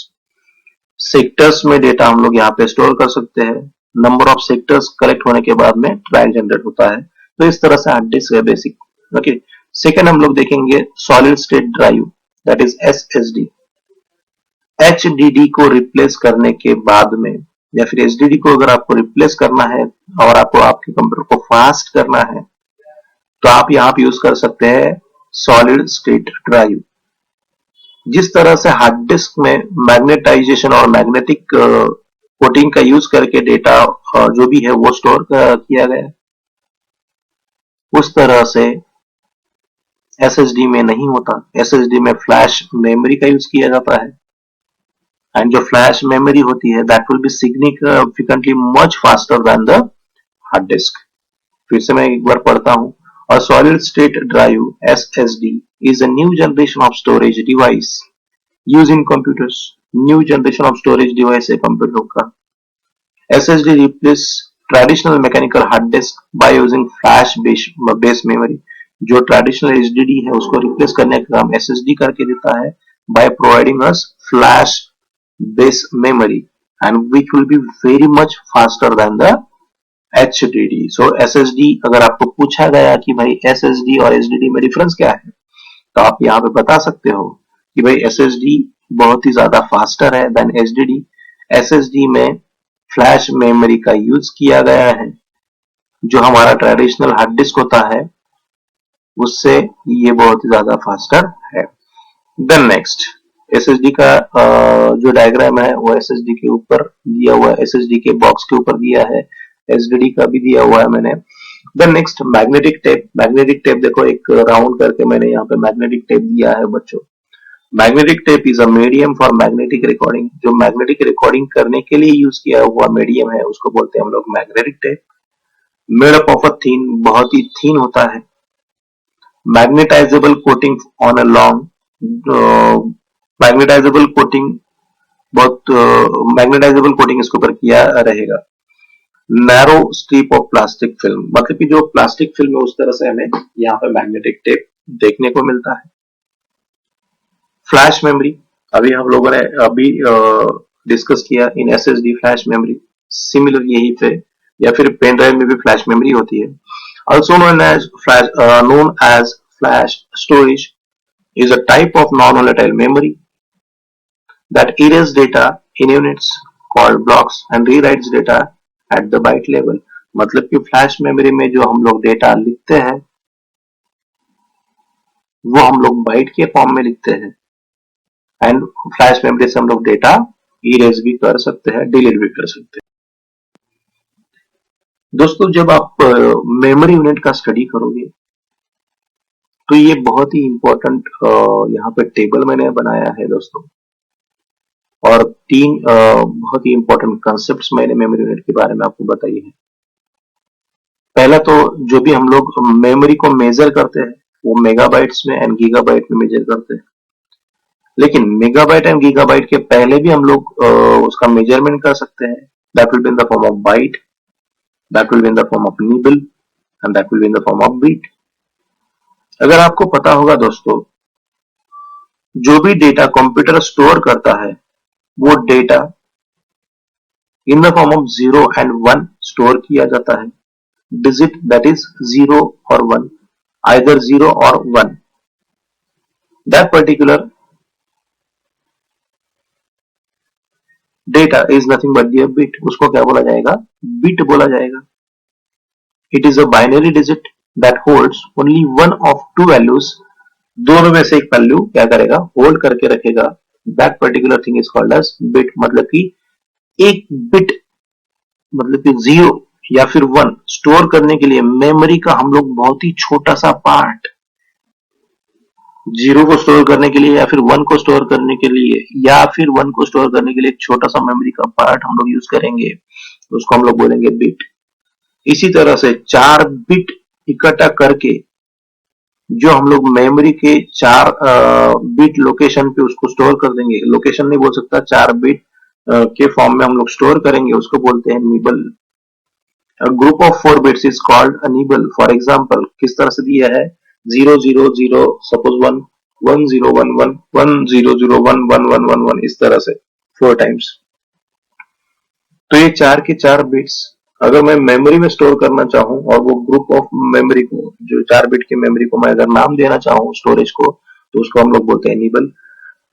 Sectors में डेटा हम लोग यहाँ पे स्टोर कर सकते हैं। नंबर ऑफ सेक्टर्स कलेक्ट होने के बाद में ट्रैक जनरेट होता है। तो इस तरह से हार्ड डिस्क है बेसिक। ओके, सेकेंड हम लोग देखेंगे solid state drive, that is SSD. HDD को रिप्लेस करने के बाद में या फिर एचडीडी को अगर आपको रिप्लेस करना है और आपको आपके कंप्यूटर को फास्ट करना है तो आप यहाँ पे यूज कर सकते हैं सॉलिड स्टेट ड्राइव। जिस तरह से हार्ड डिस्क में मैग्नेटाइजेशन और मैग्नेटिक कोटिंग का यूज करके डेटा जो भी है वो स्टोर किया गया, उस तरह से एसएसडी में नहीं होता। एसएसडी में फ्लैश मेमोरी का यूज किया जाता है एंड जो फ्लैश मेमोरी होती है that will B significantly much faster than the hard disk. फिर से मैं एक बार पढ़ता हूं, A solid state drive SSD is a new generation of storage device used in computers. New generation of storage device है computer का. SSD replace traditional mechanical hard disk by using flash based memory. जो traditional HDD है उसको replace करने का काम SSD करके देता है by providing us flash based memory and which will be very much faster than the HDD. So SSD अगर आपको पूछा गया कि भाई SSD और HDD में डिफरेंस क्या है तो आप यहाँ पे बता सकते हो कि भाई SSD बहुत ही ज्यादा फास्टर है देन HDD. SSD में फ्लैश मेमोरी का यूज किया गया है. जो हमारा ट्रेडिशनल हार्ड डिस्क होता है उससे ये बहुत ही ज्यादा फास्टर है. देन नेक्स्ट SSD का जो डायग्राम है वो SSD के ऊपर दिया हुआ है, SSD के बॉक्स के ऊपर दिया है, HDD का भी दिया हुआ है मैंने. Then next magnetic tape. Magnetic tape देखो एक राउंड करके मैंने यहाँ पे मैग्नेटिक टेप दिया है बच्चों. Magnetic tape is a medium for magnetic recording. जो मैग्नेटिक रिकॉर्डिंग करने के लिए यूज किया हुआ मीडियम है उसको बोलते हैं हम लोग magnetic tape. Made up of a thin, बहुत ही थीन होता है. Magnetizable coating on a long, magnetizable coating बहुत मैग्नेटाइजेबल कोटिंग इसके ऊपर किया रहेगा. Narrow strip of plastic film, मतलब कि जो प्लास्टिक फिल्म है उस तरह से हमें यहाँ पे मैग्नेटिक टेप देखने को मिलता है. फ्लैश मेमोरी अभी हम लोगों ने अभी डिस्कस किया इन SSD फ्लैश मेमोरी. सिमिलर यही पे या फिर पेन ड्राइव में भी फ्लैश मेमोरी होती है. Also known as flash storage is a type of non-volatile memory that erases data in units called blocks and rewrites data at the byte level. मतलब कि फ्लैश मेमोरी में जो हम लोग डेटा लिखते हैं वो हम लोग बाइट के फॉर्म में लिखते हैं एंड फ्लैश मेमोरी से हम लोग डेटा इरेज भी कर सकते हैं, डिलीट भी कर सकते हैं. दोस्तों जब आप मेमोरी यूनिट का स्टडी करोगे तो ये बहुत ही इंपॉर्टेंट यहाँ पे टेबल मैंने बनाया है दोस्तों. और तीन बहुत ही इंपॉर्टेंट कंसेप्ट्स मैंने मेमोरी यूनिट के बारे में आपको बताई है. पहला तो जो भी हम लोग मेमोरी को मेजर करते हैं वो मेगाबाइट्स में एंड गीगाबाइट में मेजर करते हैं. लेकिन मेगाबाइट एंड गीगाबाइट के पहले भी हम लोग उसका मेजरमेंट कर सकते हैं. That will be in the form of byte, that will be in the form of nibble and that will be in the form of bit. अगर आपको पता होगा दोस्तों जो भी डेटा कंप्यूटर स्टोर करता है वो data in the form of 0 and 1 store किया जाता है. डिजिट दैट इज 0 और 1, आइदर 0 और 1. That particular data is nothing but the bit. उसको क्या बोला जाएगा? बिट बोला जाएगा. It is a binary digit that holds only one of to values. दोनों में से एक वैल्यू क्या करेगा? होल्ड करके रखेगा. That particular thing is called as bit. मतलब कि एक बिट मतलब कि 0 या फिर 1 स्टोर करने के लिए मेमोरी का हम लोग बहुत ही छोटा सा पार्ट, 0 को स्टोर करने के लिए या फिर 1 को स्टोर करने के लिए या फिर 1 को स्टोर करने के लिए एक छोटा सा मेमोरी का पार्ट हम लोग यूज करेंगे, उसको हम लोग बोलेंगे बिट. इसी तरह से 4 बिट इकट्ठा करके जो हम लोग मेमोरी के 4 बिट लोकेशन पे उसको स्टोर कर देंगे. लोकेशन नहीं बोल सकता, 4 बिट के फॉर्म में हम लोग स्टोर करेंगे, उसको बोलते हैं nibble. A group of 4 bits is called a nibble. For example, किस तरह से दिया है? 0 0 0 suppose 1 1 0 1 1 1 0 0 1 1 1 1 1 इस तरह से 4 टाइम्स. तो ये 4 के 4 बिट्स अगर मैं मेमोरी में स्टोर करना चाहूं और वो ग्रुप ऑफ मेमोरी को जो 4 बिट की मेमोरी को मैं अगर नाम देना चाहूं स्टोरेज को तो उसको हम लोग बोलते हैं निबल.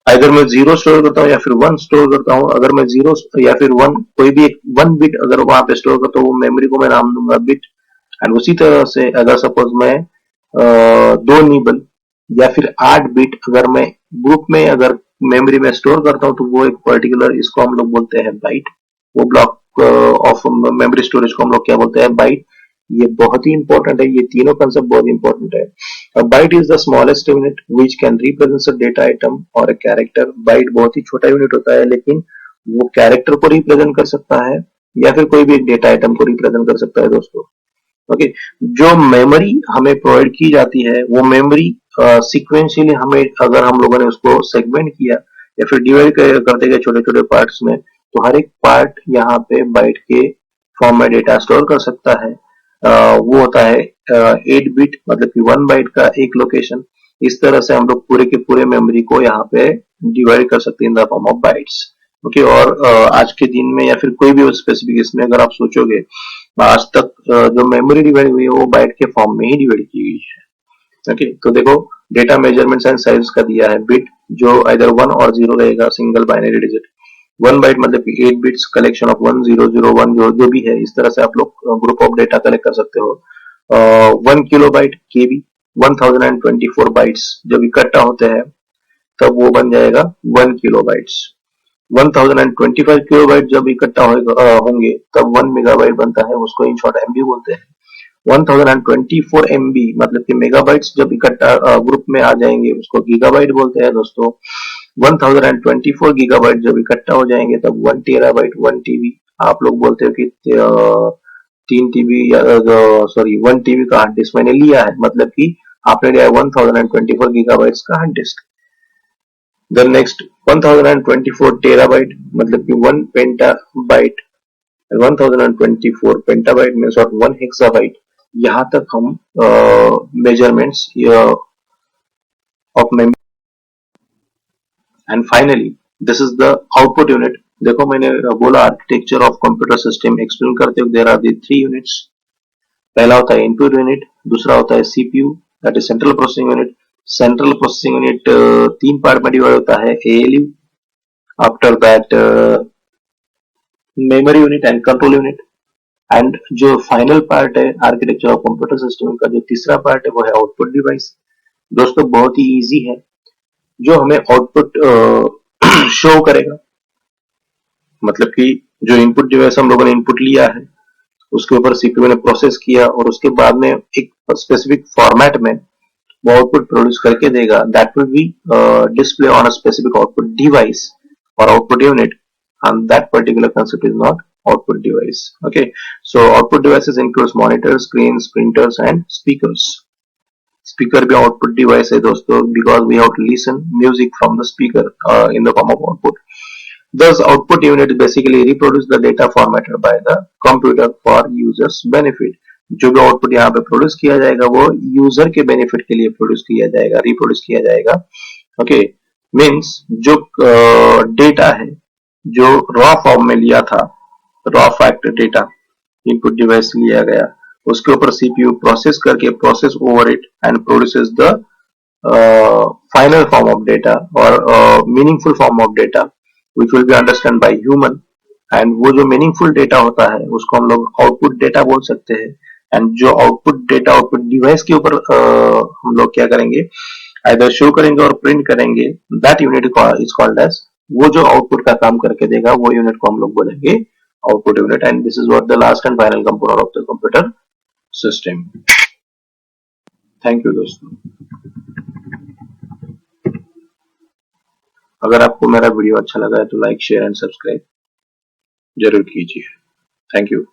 अगर मैं 0 स्टोर करता हूँ या फिर 1 स्टोर करता हूँ, अगर मैं 0 या फिर 1 कोई भी एक 1 बिट अगर वहां पे स्टोर करता हूँ वो मेमोरी को मैं नाम दूंगा बिट. एंड उसी तरह से अगर सपोज मैं 2 निबल या फिर 8 बिट अगर मैं ग्रुप में अगर मेमोरी में स्टोर करता हूँ तो वो एक पर्टिकुलर इसको हम लोग बोलते हैं बाइट. वो ब्लॉक ऑफ मेमोरी स्टोरेज को हम लोग क्या बोलते हैं? बाइट. ये बहुत ही इंपॉर्टेंट है, ये तीनों कंसेप्ट बहुत इंपॉर्टेंट है. A byte is the smallest unit which can represent a data item or a character. Byte बहुत ही छोटा यूनिट होता है लेकिन वो कैरेक्टर को रिप्रेजेंट कर सकता है या फिर कोई भी एक डेटा आइटम को रिप्रेजेंट कर सकता है दोस्तों. ओके, जो मेमोरी हमें प्रोवाइड की जाती है वो मेमोरी सिक्वेंशियली हमें अगर हम लोगों ने उसको सेगमेंट किया या फिर डिवाइड करते गए छोटे छोटे पार्ट्स में, तो हर एक पार्ट यहाँ पे बाइट के फॉर्म में डेटा स्टोर कर सकता है। वो होता है 8 बिट, मतलब कि 1 बाइट का एक लोकेशन। इस तरह से हम लोग पूरे के पूरे मेमोरी को यहाँ पे डिवाइड कर सकते हैं इन the form of bytes. Okay, और आज के दिन में या फिर कोई भी स्पेसिफिक इसमें अगर आप सोचोगे, आज तक जो मेमोरी डिवाइड हुई है वो बाइट के फॉर्म में ही डिवाइड की गई है। ओके, तो देखो डेटा मेजरमेंट्स एंड साइज का दिया है बिट, जो इधर 1 और 0 रहेगा, सिंगल बाइनरी डिजिट। 1 बाइट मतलब कि 8 बिट्स कलेक्शन ऑफ 1001 जो भी है, इस तरह से आप लोग ग्रुप ऑफ डेटा कलेक्ट कर सकते हो। 1 किलोबाइट केबी, 1024 बाइट्स जब इकट्ठा होते हैं तब वो बन जाएगा 1 किलोबाइट्स। 1025 किलोबाइट जब इकट्ठा होंगे तब 1 मेगाबाइट बनता है, उसको इन शॉर्ट एमबी बोलते हैं। 1024 एमबी मतलब कि मेगाबाइट्स जब इकट्ठा ग्रुप में आ जाएंगे उसको गीगाबाइट बोलते हैं दोस्तों। 1024 गीगाबाइट जब इकट्ठा हो जाएंगे तब 1 टेराबाइट, 1 टीबी, आप लोग बोलते हो कि 3 टीबी या सॉरी 1 टीबी का हार्ड डिस्क मैंने लिया है, मतलब कि आपने लिया है 1024 गीगाबाइट्स का hard disk. Then next 1024 terabyte मतलब कि 1 पेंटाबाइट, 1024 पेंटाबाइट में 1 हेक्साबाइट। यहां तक हम measurements of memory. And finally this is the output unit. देखो मैंने बोला architecture of computer system explain करते हुए देयर आर दी 3 यूनिट्स। पहला होता है इनपुट यूनिट, दूसरा होता है CPU that is central processing unit. Central processing unit 3 part में डिवाइड होता है, ALU, after that memory unit and control unit. And जो फाइनल पार्ट है आर्किटेक्चर ऑफ कंप्यूटर सिस्टम का, जो तीसरा पार्ट है वो है आउटपुट डिवाइस। दोस्तों बहुत ही इजी है, जो हमें आउटपुट शो करेगा, मतलब कि जो इनपुट डिवाइस हम लोगों ने इनपुट लिया है उसके ऊपर सीपीयू ने प्रोसेस किया और उसके बाद में एक स्पेसिफिक फॉर्मेट में वो आउटपुट प्रोड्यूस करके देगा, that will B display on a specific output device or output unit, and that particular concept is not output device. Okay, so output devices includes monitors, screens, printers and speakers. Speaker भी output device है दोस्तों, because we have to listen music from the speaker in the form of output. Thus output unit basically reproduce the data formatted by the computer for users benefit. जो भी output यहाँ पे produce किया जाएगा वो user के benefit के लिए प्रोड्यूस किया जाएगा, रिप्रोड्यूस किया जाएगा। ओके, मीन्स जो डेटा है जो रॉ फॉर्म में लिया था, raw fact data input device लिया गया, उसके ऊपर सीपीयू प्रोसेस करके process over it and produces the final form of data और meaningful form of data which will be understand by human. And वो जो मीनिंगफुल डेटा होता है उसको हम लोग आउटपुट डेटा बोल सकते हैं। एंड जो आउटपुट डेटा आउटपुट डिवाइस के ऊपर हम लोग क्या करेंगे, आइदर शो करेंगे और प्रिंट करेंगे, that unit is called as, वो जो आउटपुट का काम करके देगा वो यूनिट को हम लोग बोलेंगे output unit. And this is what the last and final component of the computer system. Thank you दोस्तों। अगर आपको मेरा वीडियो अच्छा लगा है तो लाइक शेयर एंड सब्सक्राइब जरूर कीजिए। Thank you.